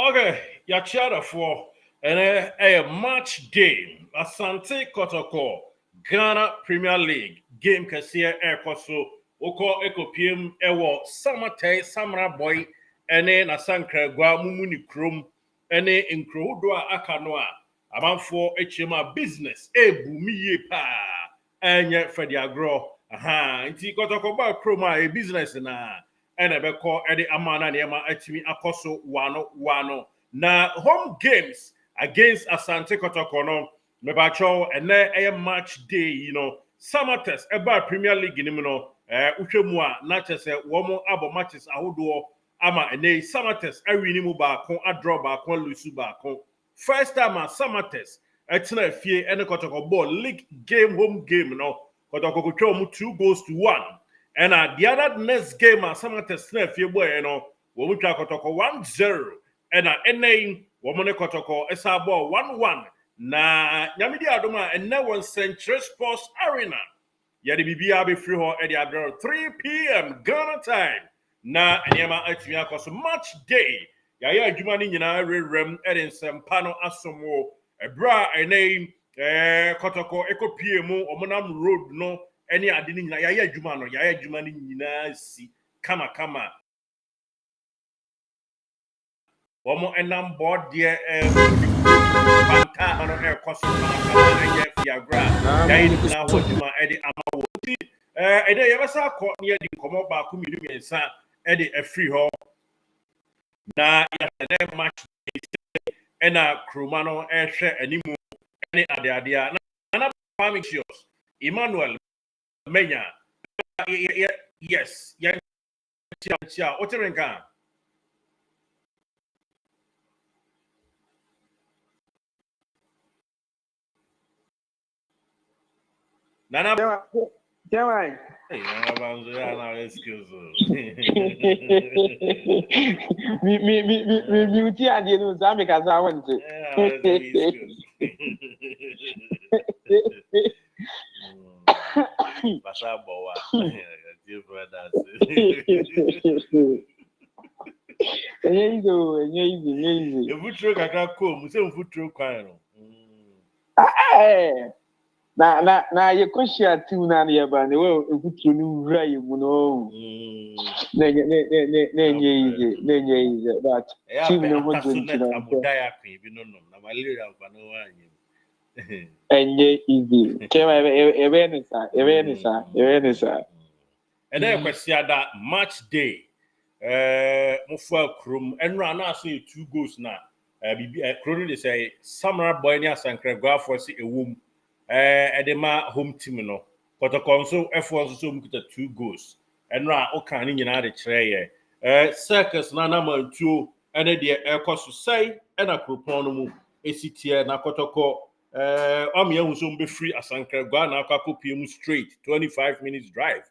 Okay, your chatter for a match day. Asante Kotoko, Ghana Premier League game kasiye ekoso. Oko ekopiem ewo Samatex Samreboi ene na Sankregwa mumuni krom ene nkrodo a aka no a amanfo echema business ebumiye pa enye fedi agro aha nti Kotoko ba krom a business na ene beko ede amana nema atimi akoso wano na home games against Asante Kotoko no mebacho ene a match day Samatex eba Premier League ni no uhwemu a na chese womo abo matches ahodo ama ene Samatex awi ni mu ba kon draw ba kon lose ba kon first time Samatex etina fie ene Kotoko ball league game home game no Kotoko ko twa mu 2-1 and the other next game Samatex na fie boy womu twa Kotoko 1-0 and ene womo ne Kotoko esa ball 1-1 na nyamidi adoma ene won Central Sports Arena yadi bibia be free ho edi adro 3 p.m. Ghana time na enyema atumi akoso match day ya adwuma ni nyina rerem edi nsempa no asomo ebra ene Kotoko ekopie mu omonam road no eni ade ni nyina ya adwuma no ya adwuma ni nyina si kama womo enam board de panta no ekoso kama enye fiagra ya ni na hoduma edi ama ede yebesa akọ ne di komo ba ko miru mensa ede afri ho na ya na match ena kroma no ehwe animu ene ade na pamicios Emmanuel Menya yes ya chia oterenka nana Jamai. Hey, excuse me uti ade no za me kaza wonte. Basa bowa. Dear brothers. Easy. You futuro kakra ko, mu se futuro kwan no. Na ye kwashia team na ye ba ne we futuro ni wura ye mu no. Na easy but team no ho dwonti na abudaya kwan bi no na malaria ba no wanyi. Enye easy. Kema ebe ni sa. And then question that match day mufwa krum enra na say 2 goals na bibi krum dey say Samreboi ni Asankregwa for say ewom edema home team no Kotoko so F1 so mkuta 2 goals enra o kan ni nyina de kire ye circus na na mantuo ene de ekoso say ena kropon no mu esitie na Kotoko amia hu so mbe free Asankregwa na akakopie mu straight 25 minutes drive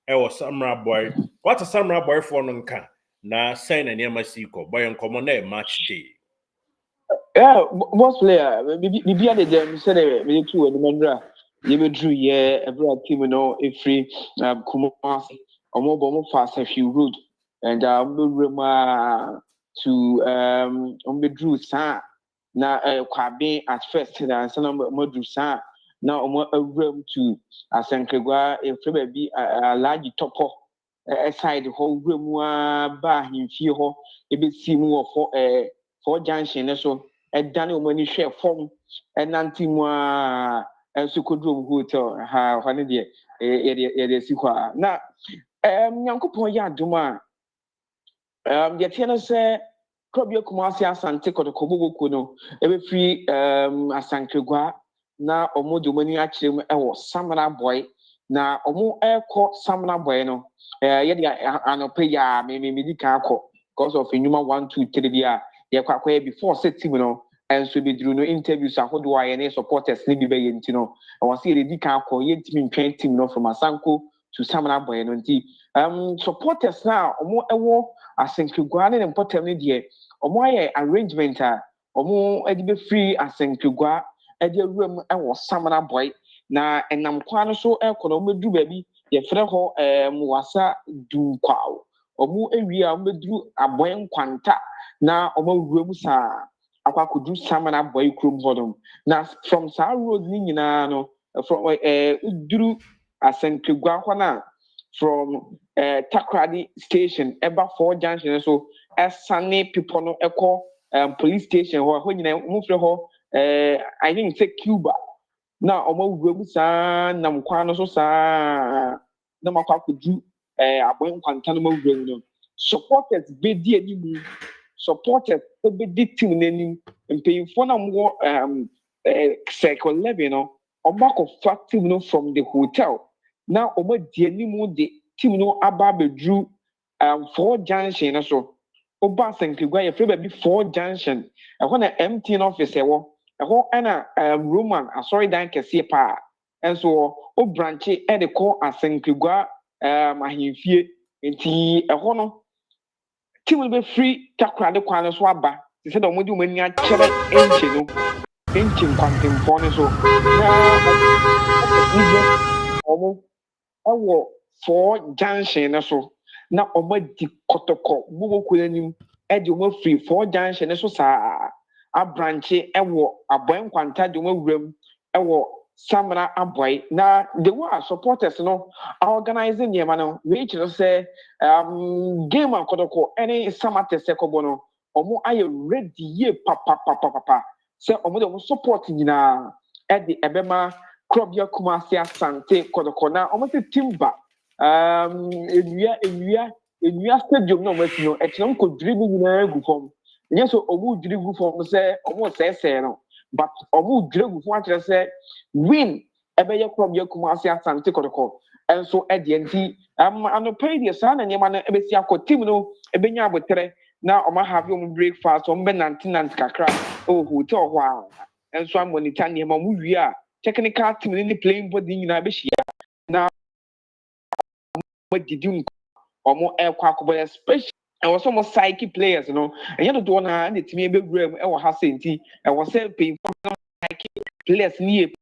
was Samreboi. What a Samreboi for nonka na sign and yamasiko boy and common match day. Yeah, boss player, maybe I did say me too and Mandra. You will drew every team no if free Kumasi or more fast if you route and to drew sa na kwabe at first and some more drew sa now a room to Asankregwa if be a large topo aside the whole room bar him fear ho it be see more for junction so dane omani hwe fom enanti mu a enso kodrom hotel ha hwane de ye si kwa na nyankopon ya adoma ye tie no se krobia Kumasi Asante Kotoko boboko no ebe free Asankregwa na omo domani a kirem ewo Samreboi na omo ekọ Samreboi no ye de anope ya me di kan akọ because of enuma 1 2 3 bia ye kwakwa before set team no and so be through no interviews ahodo aye ne supporters ne bi be yenti no I want see the kan akọ ye team ntwen team no from Asanko to Samreboi no nti supporters now omo ewo Asankregwa ne important ne de omo aye arrangement a omo edi be free Asankregwa edi awuram ewo Samreboi na enam kwa no so ekọ no medu ba bi ye frɛ ho wasa dunkwaw omu ewie a ombedru aboy nkwanta na omo wuram saa akwa kudu samana boy krom hodom na from saa road ni nyina no from uduru asankegwa ho na from Takrady station eba 4 junction so esane people no ekọ police station ho nyina mo fre ho I think say Cuba na omo wuram saa nam kwa no so saa na makwa kudu aboy nkwanta no mo wuram no supporters be di animu supporters be di team n'anim mpanyinfo na mo circle 11 no omo team no from the hotel na omo di animu the team no aba bedru 4 junction na so oba sankigwa ye free be 4 junction e na MTN office ewo e ana Roman asori dan kese pa enso o branch e de call asankigwa ahemfie nti e no team be free Takrady kwan so aba se say do mo di mo ni a chere enche no enche nkwantemfo ne so na omo ewo 4 junction na so na omo di Kotoko bubo kulanim e di omo free 4 junction ne so saa a branch ewo aboy nkwanta di omo wuram ewo Samra Aboy na the war supporters no organizing the man we say game and Kotoko any Samatex ekobo no omo aye ready ye papa say omo de support nyina e di ebema Krobia Kumasi Asante Kotoko na omo te timba enua stadium no mati no e kire ko dribu nyina gu fom nye so omo dribu fom say omo sese no but omo dribu fom akire say win ebeye Krobia Kumasi Asante Kotoko enso e de nti anopay de sa na nyema na ebesi akọ team no ebenya abotere na omo have omo breakfast omo be nantinant kakra hotel ho a enso am monitor nyema mu wi a technical team ni playing body nyina be hia na didi omo ekwa akọbọ special and also more psyche players no enye do na na team be wura e wo ha senti e wo say pay psyche players ni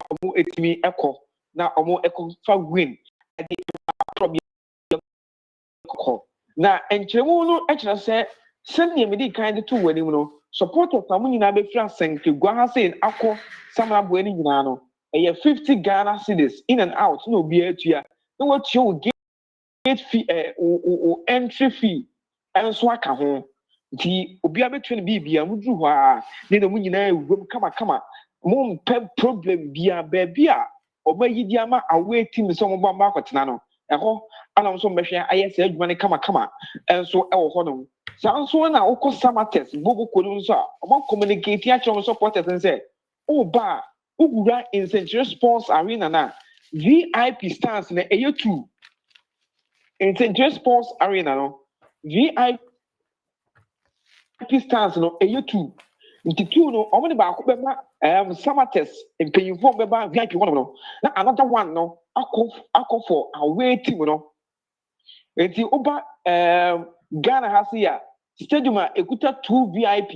omo etimi ekọ na omo ekọ fa win ade problem na enchemu no ekira say send me di kind to wani no supporters amu nyina be fra Sankegwa ha say akọ Samreboi ni nyina no e 50 Ghana cedis in and out no obi atua na what you gate fee o entry fee enso aka ho nti obi abetwe ne bibia mudru ho a ne no nyina ewum kama mo mpe problem bia bia obayi di ama away team so mo bamba akotena no eho ana so mbehwe ayese adwuma ne kama enso ewo ho no sanso na ukọ Samatex bogo kodu nso a omo communicate ya chom supporters nse o ba ugura in Century Sports Arena na VIP stands na eyetu in Century Sports Arena no VIP stands no eyetu nti two no omo de ba ko be ma Samatex empanyinfo be ba VIP one no na another one no akọ for away team no nti oba Ghana has here stadium ekuta 2 VIP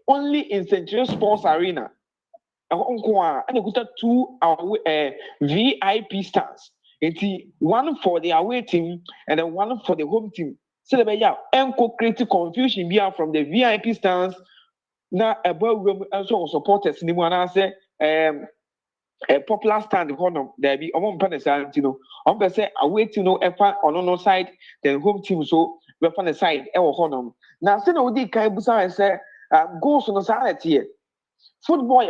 only in Century Sports Arena and ekuta 2 VIP stands nti one for the away team and then one for the home team so they ya enko create confusion bia from the VIP stands na ebo room also supporters ni mu ana say a popular stand honor there be omo mpa na santi no omo be say away team no efa on no side then home team so we fa na side e wo honor na say na odi kan busa say goals no sanity here football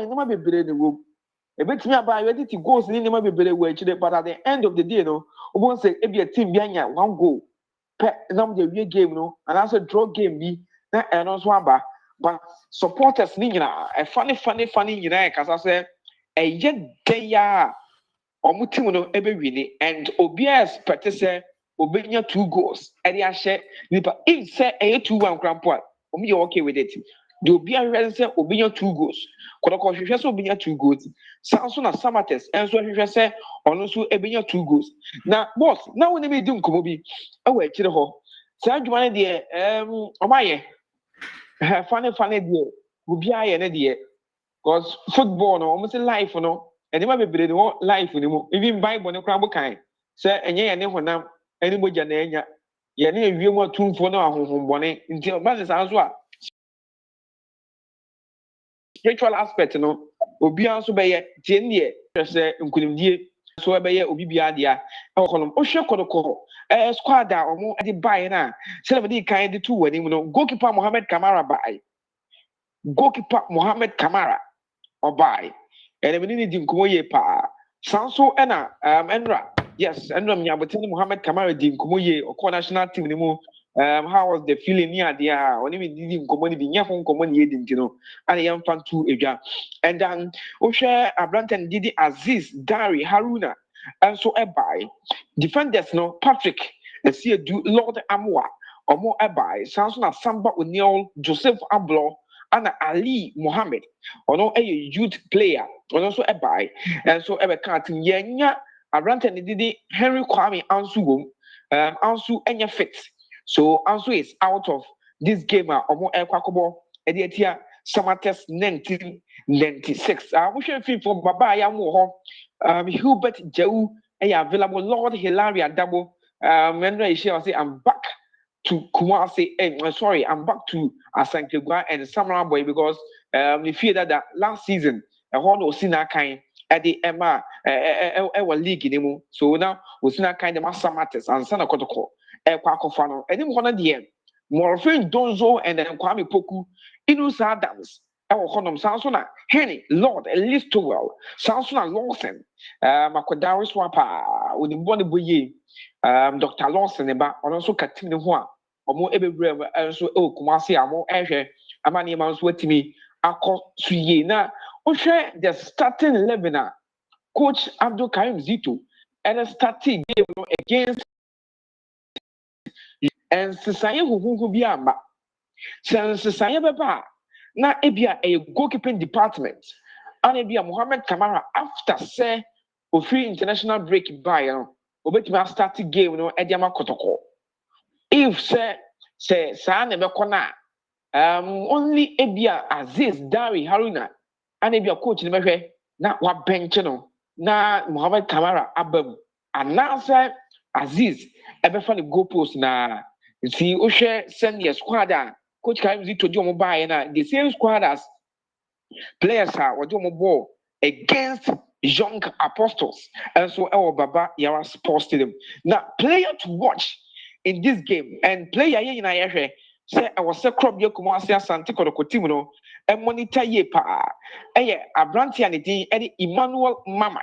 ni ma bebere ni wo e betimi aba you edit goals ni ma bebere wo akire but at the end of the day no obo say e be a team bi anya one goal pe na mo the game no and also draw game bi na eno so aba but supporters ni nyina funny nyina kasa say eye deya omu team no ebe wini and obi expect say obenya 2 goals e dey ahye nipa if say 2-1 crampo omu dey okay with it the obi ahwe say obenya 2 goals Kotoko hwehwe say obenya 2 goals sanso na Samatex enso hwehwe say ono so ebenya 2 goals na boss na woni be di nkomo bi e wa akire ho say adwuma ne de omaye funny there obi aye ne there because football no almost life no and never be no life ni mo even bible ne kra bo kan say enye ye ne honam Any Janania, Yanni, you want 2 for now, bonnet until Bannis as well. Spiritual aspect, no, Obian so by Jenny, Nkulimdie, so by Obibiadia, Okolum, Osha Kotoko, Squadra, or more at the buy now. Somebody kind of 2 when you goalkeeper Mohammed Kamara by goalkeeper Mohammed Kamara or by, and we need him Kumoye pa. Sanso Enra, yes, Enra Yabotin Mohammed Kamara Dim Kumoye or national team anymore. How was the feeling near there? When we did him common, the Yafon common yedim, you know, and I am fan to Eja. And then Osha Abranton Didi Aziz, Dari, Haruna, and so by defenders, no Patrick, and see a Lord Amwa, or more by Sanson Samba O'Neill, Joseph Ablo, and Ali Mohammed, or no a youth player, or also a by, and so ever can't Yenya Abranton Didi Henry Kwame Ansu, Ansu Enya Fit. So Ansu is out of this game. Omo Ekwakobo Ediatia Samatex 1996. We should feel for Baba Yamu Hubert Jau available Lord Hilaria Double. Menra Isha say I'm back to Kumasi. Sorry, I'm back to Asankegwa and Samreboi because we fear that last season a horn was seen that kind at the Emma league in so now we see that kind of Samatex and Sana Kotoko. Kwakofano, and then one of the end. Morphine Donzo and then Kwame Poku, Inus Adams, our Honum Sansona, Henny, Lord, Listowell, Sansona Lawson, Makodaris Wapa, with the body boye, Dr. Lawson, and also Katim Hua, or more every brave, also Kumasi, more Asher, Amani Mans with me, Ako Suyena, Osha, the starting 11, Coach Abdul Karim Zito, and a starting game against. And Sisaya who be amba. Since Sisaya Baba, na ebia a goalkeeping department. And ebia Mohammed Kamara after say free international break by obetuma start game no Ediama Kotoko. If say sa na bekona only ebia Aziz Dari Haruna and ebia coach ni mehwe na wa bench no na Mohammed Kamara abam anasa Aziz ebefa the goalpost na see Oshe send your squad coach Karim Zito do mobile na the same squad as players are do ball against young apostles and so our Baba Yara Sports Stadium. Now player to watch in this game and player in I say I was a crop yo Kumasi Asante Kotoko team no and monitor ye pa Abranti and the Emmanuel Mama.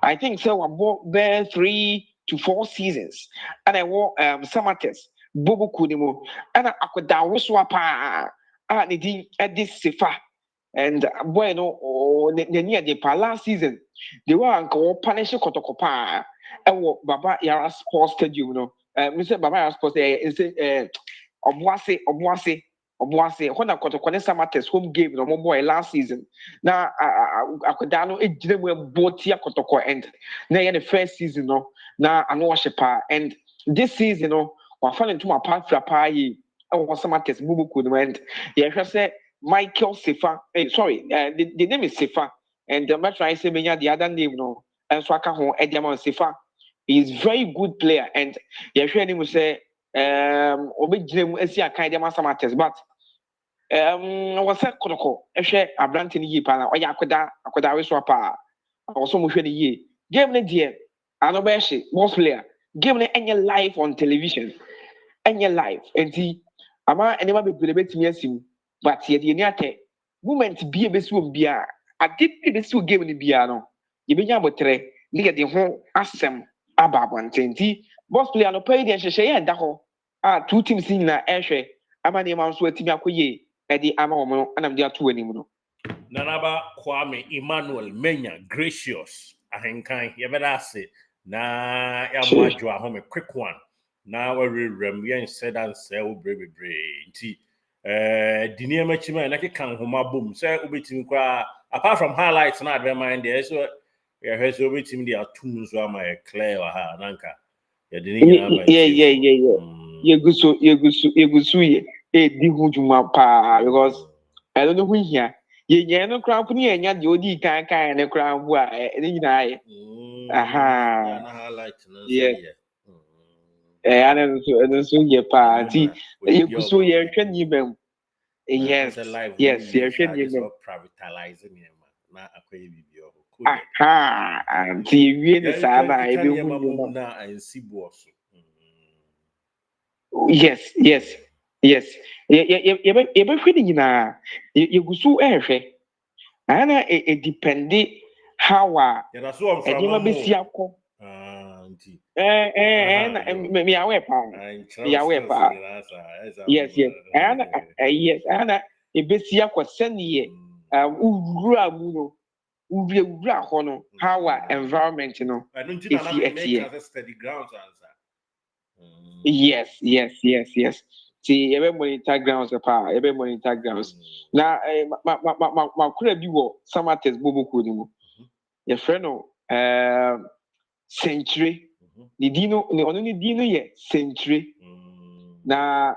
I think so I bought there 3 to 4 seasons and I wore Samatex Bobo Kunimo and I could swapa at this Sifa and bueno near the last season they were uncle punish Kotokopa and what Baba Yara Sports Stadium, Mr. Baba Yara Sports Obwase when I got to connect Samatex home game no more boy last season. Now I could down it didn't wear both here Kotoko and now the first season no now I know pa and this season no I fell into my path for I was Samatex Bubu could went yeah say Michael Sefa the name is Sefa and the match I say the other name no and so I can home Ediamon Sefa is very good player and yeah sure will say obejire esi akan dem Samatex but was a Kotoko ehwe Abranti ni yi pa na oya akoda we so pa also mo hwe ni yi game ne die ano be hye most player game ne enye live on television enye live enti ama enema be betimi asim but ye de ni ate moment bi e besi won bia ade bi besi wo game ni bia no ye benya botre ni ye de ho asem aba abantenti boss player no pay de hyehyɛ ye da ho two teams na ehwe ama ne ma nso atimi akoye edi ama wo no anam de ato anim no Nanaba Kwame Emmanuel Menya Gracious ahenkan yebeda ase na ya mwadwo ahome quick one na we rem yen said and say wo brebre nti di niema chima na kekan homa bom say obetimi kwa apart from highlights na adve mind there so ya hwe so obetimi dia atum so ama clear wa ha nanka ya di ni na ma yegusu ye di hujuma pa because I don't know who here ye no crowd ni enya de odi kan ne crowd bu a ni nyina ye ya na highlight no say And so ye party. You so ye can you yes, yes, you can you privatizing him. Na akwaye bibio. aha, and TV the sana, I will na and see boss. Yes, yes, yes. You're feeling na you go so ehwe. Ana it dependi how Yeah, that's what I'm from. Edima besi akọ. Auntie. Me aware pa. Me aware pa. Yes, yes. Ana yes, ana ebesi akọ seniye owura mu no. Owura ho no. How environment no. If you make steady grounds answer. Yes. See, ebe monitor grounds pa, ebe monitor grounds. Na ma kura bi wo Samatex boboku ni mu. Your friend no century. Ni dino ni ono ni dino ye century. Na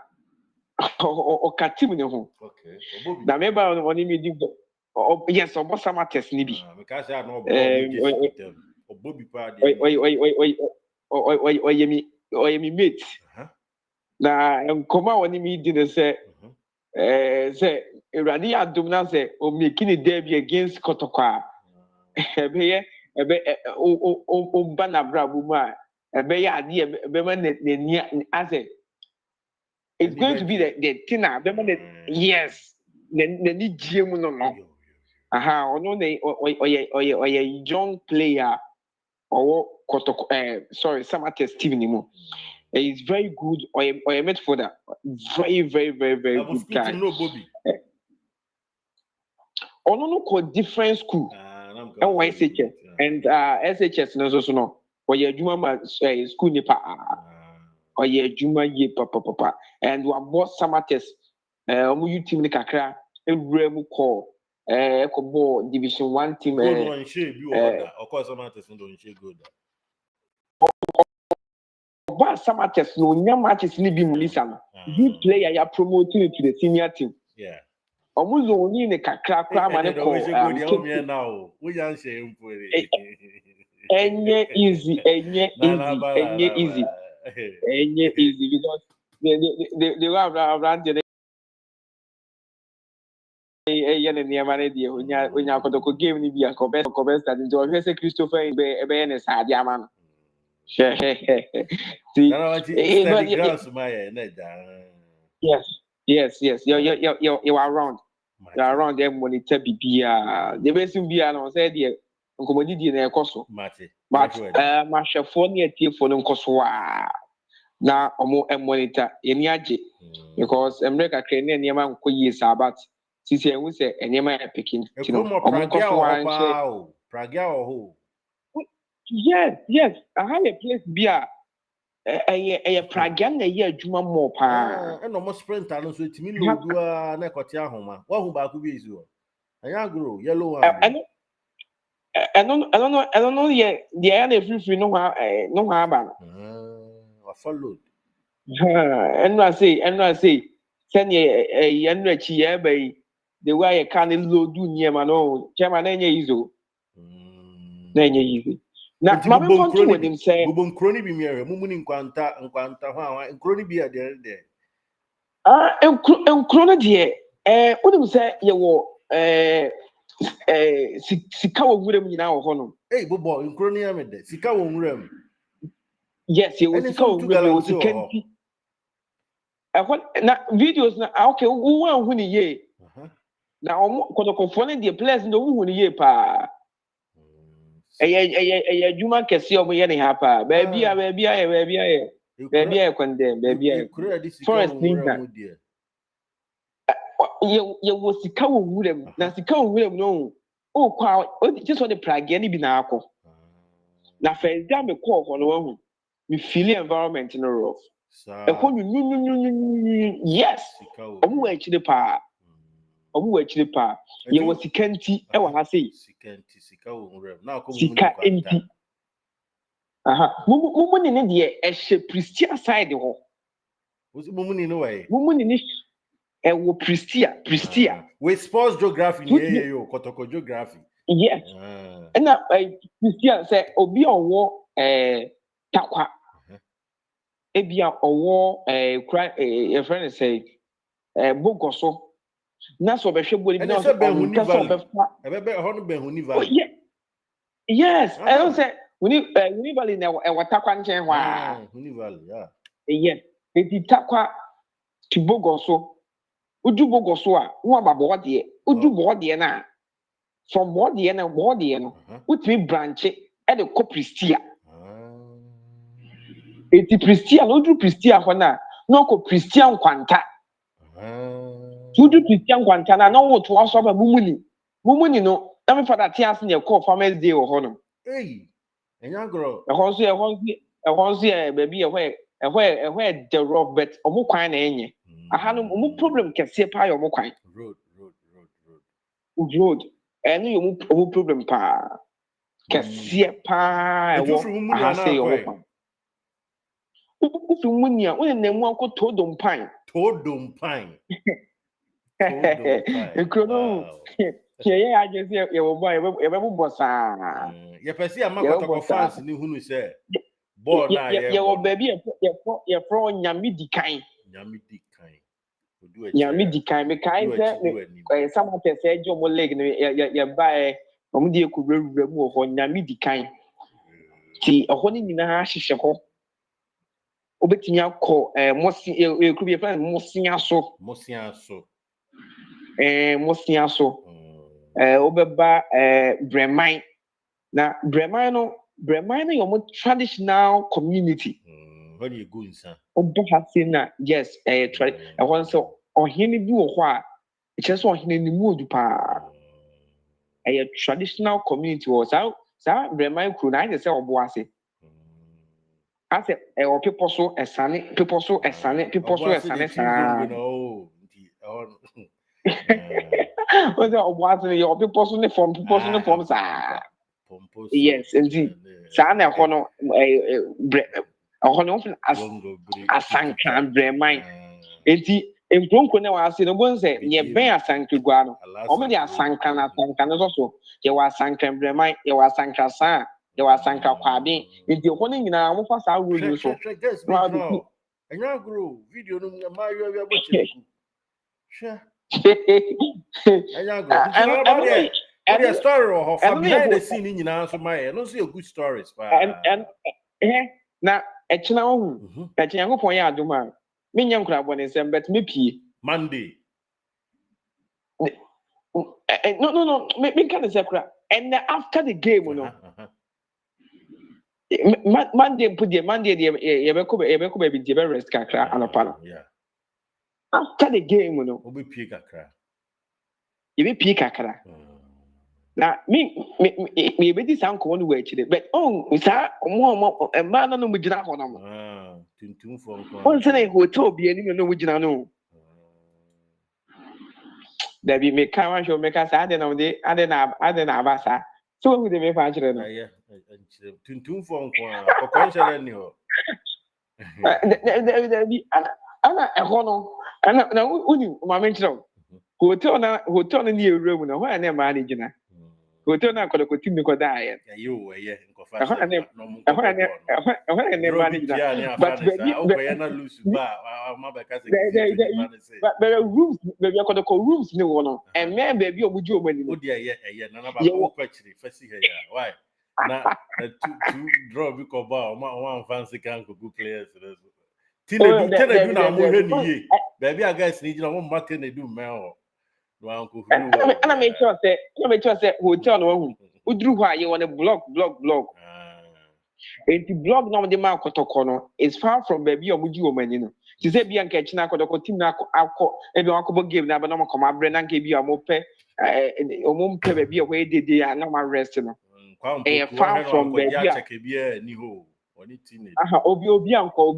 o katim ne ho. Okay. Na me ba ono mi di yes, obo Samatex ni bi. Because I know Obobi pa de. Oyemi mate. Na nkoma woni mi di ne say say Iradi adum na say o make ni derby against Kotoko. Ebe o bana brabu ma ebe ya ade ebe ma ne ase it's going to be the thing yes ne ni giem no aha ono ne oye young player or Kotoko sorry Samatex team ni mu. He's very good or a midfielder. Very good guy. No Bobby. No called different school. SHS and SHS no. Or your Juma school nipa. Or your Juma ye papa. And we bought Samatex. You team ni kakra. Remu call. Kobo Division 1 team. Of course, Samatex don't good. But Samatex no matches ni bi mulisa no. Good player ya promoting to the senior team. Yeah. Omuzo oni ne kakra kwa ma ne ko now. We yan share mpore. Enye easy because they were around the yene niema ne die onya Kotoko game ni bi akobes that njo hwe se Christopher ebe ne saade ama no. Yes. You are around. You are around them monitor BBA. The best in BBA no say the nkomodi na ekoso. But mahwefo ne atiefo no nkoso a na omo monitor eni age because America kre ne niema nkoyi sabat sisi enwu se eniema ya pikin tino omo nkoso a nche Pragia ho. Yes. I have a place bia a Pragan na ye adwuma mo pa. No more sprint no so itimi lodu a na ekote ahoma. Wa hu ba ku bi ezu. Anya grow yellow one. I don't know ye na free no ha ba. I followed. And I say send ye enu achi ye be the way you can lodu niema no. Chairman na nye izo. Na nye easy. Na mama kontu with him say Bubon kroni bi miere mumuni nkwanta ho awan kroni bi ade de kroni de unim say ye wo sika wo nwura mu nyina wo ho no bobo kroni ya mede sika wo nwura mu yes ye wo sika wo nwura mu wo sika nti na videos na okay wo wan hu ni ye na Kotoko ne de players no wo hu ni ye pa adwuma kɛse ɔmo yɛ ne ha pa baabi a condemn forest ninja yɛwɔ sika wɔ nwura mu na sika wɔ nwura mu no ɔkɔ a gye sɛ ɔde pragia ne bi na akɔ na fɛnzi a mekɔɔ hɔ no wahu me feel environment no rough ɛhɔ no yes ɔmo wɔ akyire paa yɛwɔ sika nti ɛwɔ ha sei sika wɔ nwura mu na akɔ sika nti mumuni ne deɛ ɛhyɛ Pristia side hɔ mumuni no wɔ mumuni ne ɛwɔ Pristia with sports geography ne yo Kotoko geography yes ɛna Pristia sɛ obi a ɔwɔ takwa ebia owo your friend say bogoso na so be hwe body And na it's so a Behuni person Valley. obefa I bet on Behuni oh Valley. yeah yes I don't Uh-huh. say we need bali na watakwa nchen hwa Huni Valley, yeah. yeah eti takwa to bogoso udu bogoso a wo babọ de udu bo de na from bo de na bo de no utimi branch e de ko Pristia eti Pristia no udu Pristia ho na ko Pristia nkwanta udu Pristia nkwanta na wo to aso ba mumuni no na me fada te ase ne call farmers day wo ho no hey enyagro ehonso e baby ehwe the rock but omo kwan na enye aha no omo problem kese pa ya omo kwan road eno yo omo problem pa kese pa ewo aha se yo omo kwan ufi munia wona na mu akọ todompan ekro no ye agese ye wo boy ye be bo saa ye pesi amakotoko fans ni hunu se ball na ye wo baby ye pro nyame dikan nyame dikan me kai se Samatex ejo mo leg no ye bae omo de ekubewura mu ho nyame dikan ti ho ni nyina hyehyɛ ho obetimi akọ mosi ekubie plan mosia so obeba breman na breman no your traditional community when you go inside obo hase na yes ehon so ohene bi wo ho a eche so ohene ni mu odu pa traditional community wo sa breman kru na ide se obo ase ase people so esane sa oze obo ase your people so ne form sa yes indeed sa na ho no ho no asankan breman enti enkronko na wa se no bon se ye ben asankegua no o me de asankan no so ye wa asankan breman ye wa asankan sa ye wa asankan kwaben enti ho no nyina mo fa sa rule so no enya grow video no ma yo ya bochiriku sha enya grow what the story of behind the scene nyina so my no see a good stories pa and na echina ohu echina nkopon ya adoma me nya nkura bone nsem but me pie Monday no me can say kura and after the game no Monday ye be ko be di be rest kakra anopa no after the game no obi pie kakra ye be pie kakra na me be di san ko no wa chire but sa mo ma na no mu gina ho no tuntum fo nko on say hotel bi ani no mu gina no da bi me kan wan show me ka sa ade na abasa so who dey me fa chire no tuntum fo nko kokon chire ni ho da bi ana eho no ana na uni ma me chire hotel no ni ewura mu na ho na ma na gina hotel na Kotoko team ni ko da ya yo nko fa no mo ko ne ma ni gina but be na lose ba ma be ka say but rooms be Kotoko rooms ni wo no and me baby obuju omani no o dia na na ba ko kwachiri fasi he ya why na two draw bi ko ba o fancy kan ko good players tenedu na mo hwe ni ye baby a guys ni gina mo ma tenedu me ho no uncle ana me sure say hotel no hu uduru ho aye won block enti block na mo de ma Kotoko no is far from baby obuju omani no ti say bia nka china Kotoko team na akọ ebi akọ game na ba na mo koma bre na nka bi a mo pe omumpe baby a wey dede a na ma rest no far from baby a check bia ni ho oni team obi anko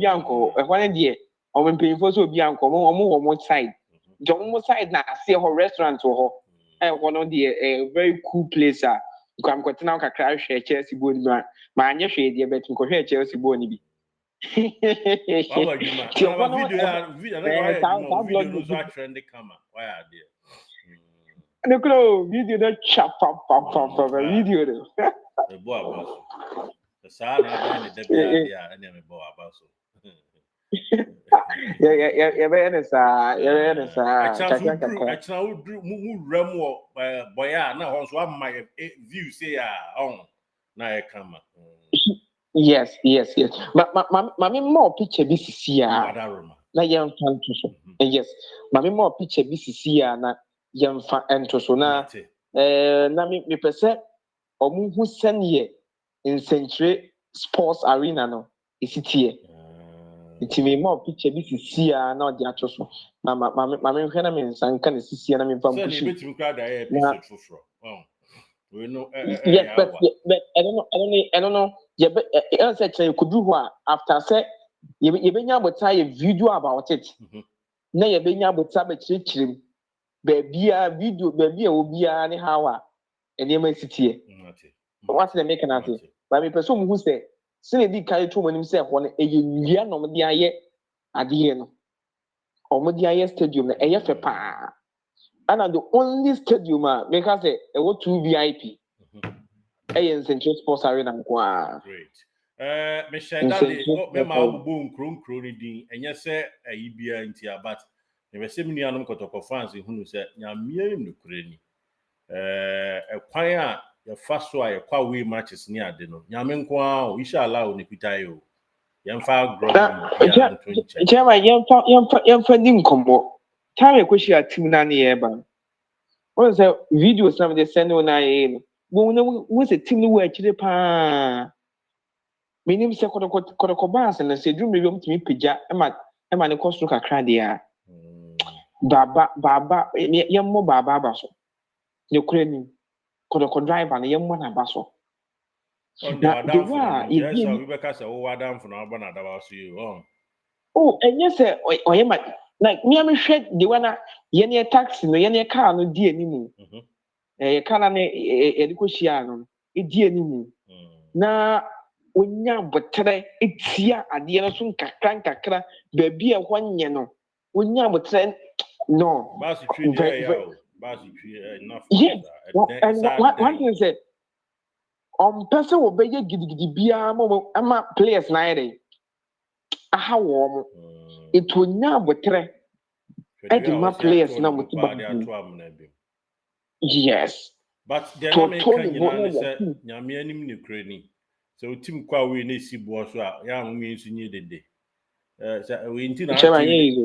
ehwa ne de o mpemfo so obi anko mo side mo side na see ho restaurant ho no de very cool place a kwam kwetena kakra hwe Chelsea bo ni ma anye hwe de bet ko hwe Chelsea bo ni bi Baba Juma video no so trend camera why are there no video that chap video no the boy about so the son na be the bia dia na me boy about so Yeah, Actually, who remo boya na hon so my view say on na e kama. Yes. Mami more picture BCC Wadaroma. na yɛmfa nto so. Yes, mami more picture BCC na yɛmfa nto so na na me pɛ ɔmo hu sɛneɛ nsɛnkyerɛ sports arena no esitie. Nti me more picture BCC na ɔde ato so. Na mami hwɛ na me nsanka na sisi na me mfa mpushi. So betimi kra da episode foforo. We know yes, but I don't know. Yeah, but you could do what after say you be able to a video about it. Na you be able to chim baby video baby obi any how and you may sit here. What's the making at it? But me person who say sine di kai to when himself one a year no me aye ade no. Omo di aye stadium na eye fe pa. And the only stadium make us say e go 2 VIP. In Central Sports Arena. Great. Michelle Dade, me ma abubu nkro ni din enye se ayibia ntia but me se me nuanom Kotoko fans hunu se nyamie nukure ni. Ekwan a ye fa so a ye kwa we matches ni ade no. Nyame nko a inshallah o ne pitaye o. Ye mfa gro ya nto nche. Chairman yemfa ni nkombo. Time e kwoshi a team na na ye ba. What say videos na me send na ye no. Wo se team ni wo akire pa. Minim se Kotoko bans na se drum me tumi pagya ema ne kosto kakra de a. Baba yemmo baba baso. Ne kure ni Kotoko driver na yemmo na baso. Na the wa yes we be ka say wo wadam for na na da baso you. Oh, and yes oyema like me am hwed the one ye ne taxi no ye ne car no di animu. Car na e de ko hia no e di animu. Na onya botre etia ade no so nkakra baabi e ho nye no onya botre no basi tree there basi tree enough one thing say person will be gidigidi bia ama players na ere aha wo mo it onya botre edema players na mo tiba yes but the American you say nyame anim ne kura ni so team kwa we na si bo so a ya nwe nsu nye dede we nti na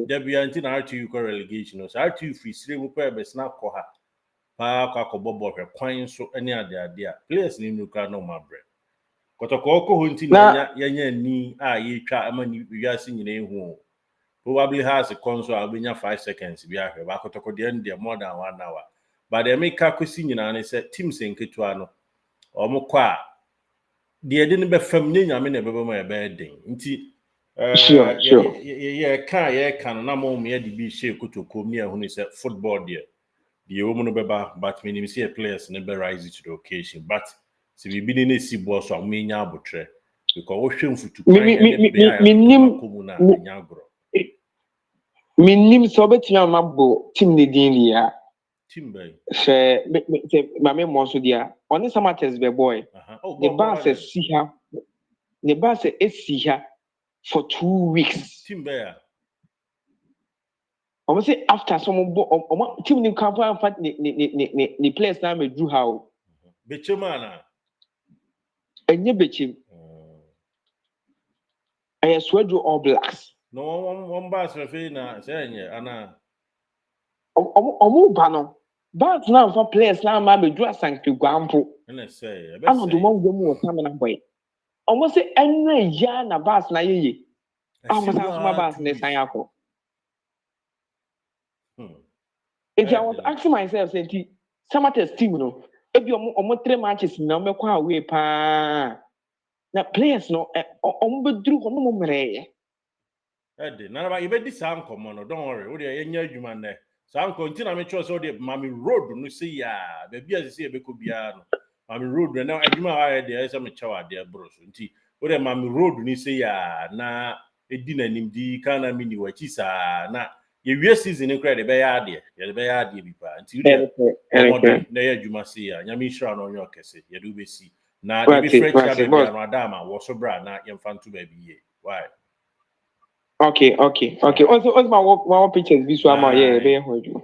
there be anti na RTU ko relegation so RTU free sire mu kwa be sna ko ha pa kwa ko bobo hwe kwan so ane ade a players ni nukra no mabre Kotoko ko ho nti na yanya ni a ye twa ama ni wiase nyina ehu probably has a console abenya 5 seconds bi ahwe ba Kotoko de end more than 1 hour but the make kwesi nyina ne se team senketua no omukwa de ede ne be fam nyame ne bebe ma ebe den nti ye kan na mo me de bi she Kotoko mi ehunu se football the woman beba but minim see players ne be rise to the occasion but si we be ne si bo so amenya abotre because wo hwem futu kan ne be ya ko na anya agro minim so betimi amabo team ne din lia team bay se mame mo so dia oni Samatex be boy the boss see her the boss see her for 2 weeks team bay omo say after some omo team ni camp and fat ni players na me drew how bechemana enye bechim I swear to All Blacks no one bass referee na say enye ana omo ba no but now for players na ma be drew asanke guampo na say e be say ano do mo mu o tam na boy omo say enye ya na bass na yeye omo say so ma bass na san yakọ If I was asking myself, say, Samatex team, no, if you almost 3 matches, no, me kwa away pa. Na players no, be drew no more. Ede, na ba you be dis am come on, don't worry. We dey enya adwuma na. So am continue me choose so dey mami road no say ya, be bia say e be ko bia no. Mami road na adwuma wa dey say me chewa dey bro so. Nti we dey mami road ni say ya na edi na nim di kana mini wachi sa na ye wie season ni kra dey be ya dey. Ye be ya dey bi pa. Nti we dey na ye adwuma say ya. Nyame hira no onyo kese. Ye do be si. Na dey be fresh ya be bia no adama wo so bra na ye mfa nto ba bi ye. Why? Okay. Also my pictures visual ma yeah be hold you.